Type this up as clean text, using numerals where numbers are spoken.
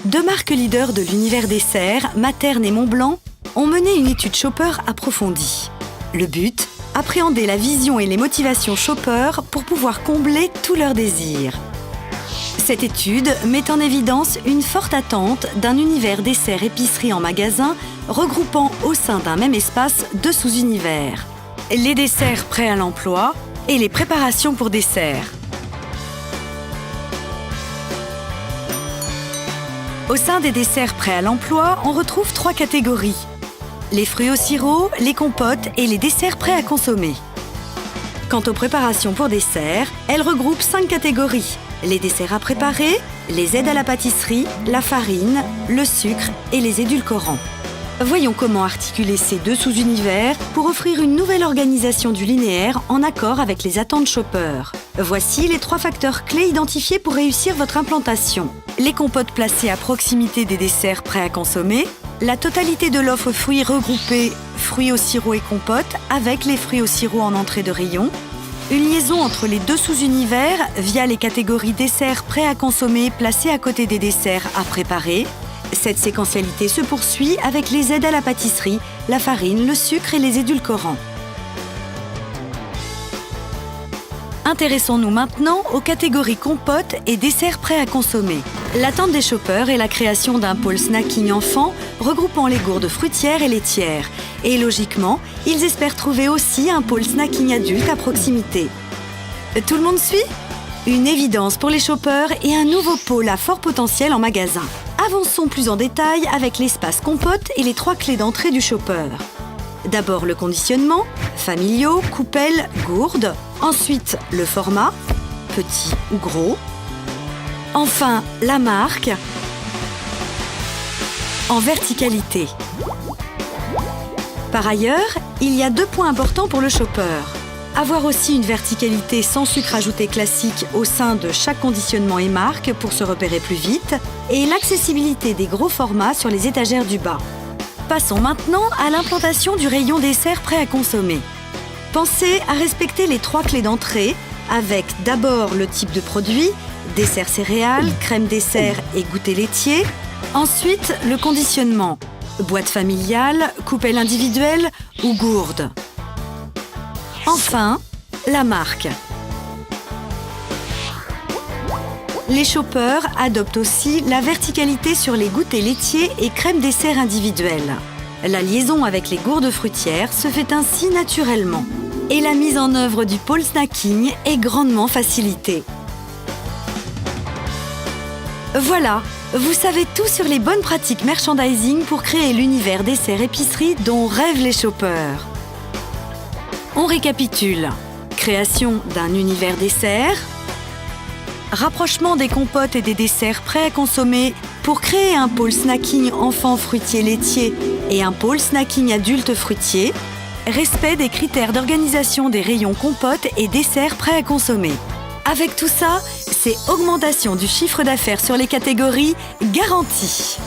deux marques leaders de l'univers dessert, Materne et Montblanc, ont mené une étude shopper approfondie. Le but, appréhender la vision et les motivations shopper pour pouvoir combler tous leurs désirs. Cette étude met en évidence une forte attente d'un univers dessert-épicerie en magasin regroupant au sein d'un même espace deux sous-univers. Les desserts prêts à l'emploi et les préparations pour dessert. Au sein des desserts prêts à l'emploi, on retrouve trois catégories. Les fruits au sirop, les compotes et les desserts prêts à consommer. Quant aux préparations pour dessert, elles regroupent 5 catégories. Les desserts à préparer, les aides à la pâtisserie, la farine, le sucre et les édulcorants. Voyons comment articuler ces deux sous-univers pour offrir une nouvelle organisation du linéaire en accord avec les attentes shopper. Voici les 3 facteurs clés identifiés pour réussir votre implantation. Les compotes placées à proximité des desserts prêts à consommer, la totalité de l'offre fruits regroupée fruits au sirop et compotes avec les fruits au sirop en entrée de rayon, une liaison entre les deux sous-univers via les catégories desserts prêts à consommer placés à côté des desserts à préparer. Cette séquentialité se poursuit avec les aides à la pâtisserie, la farine, le sucre et les édulcorants. Intéressons-nous maintenant aux catégories compotes et desserts prêts à consommer. L'attente des shoppers est la création d'un pôle snacking enfant regroupant les gourdes fruitières et laitières. Et logiquement, ils espèrent trouver aussi un pôle snacking adulte à proximité. Tout le monde suit ? Une évidence pour les shoppers et un nouveau pôle à fort potentiel en magasin. Avançons plus en détail avec l'espace compote et les 3 clés d'entrée du shopper. D'abord le conditionnement, familiaux, coupelles, gourdes. Ensuite le format, petit ou gros. Enfin la marque, en verticalité. Par ailleurs, il y a 2 points importants pour le shopper. Avoir aussi une verticalité sans sucre ajouté classique au sein de chaque conditionnement et marque pour se repérer plus vite, et l'accessibilité des gros formats sur les étagères du bas. Passons maintenant à l'implantation du rayon dessert prêt à consommer. Pensez à respecter les 3 clés d'entrée avec d'abord le type de produit, dessert céréales, crème dessert et goûter laitier. Ensuite, le conditionnement, boîte familiale, coupelle individuelle ou gourde. Enfin, la marque. Les shoppers adoptent aussi la verticalité sur les goûters laitiers et crème dessert individuelle. La liaison avec les gourdes fruitières se fait ainsi naturellement. Et la mise en œuvre du pôle snacking est grandement facilitée. Voilà, vous savez tout sur les bonnes pratiques merchandising pour créer l'univers dessert-épicerie dont rêvent les shoppers. On récapitule. Création d'un univers dessert, rapprochement des compotes et des desserts prêts à consommer pour créer un pôle snacking enfant fruitier laitier et un pôle snacking adulte fruitier, respect des critères d'organisation des rayons compotes et desserts prêts à consommer. Avec tout ça, c'est augmentation du chiffre d'affaires sur les catégories garantie.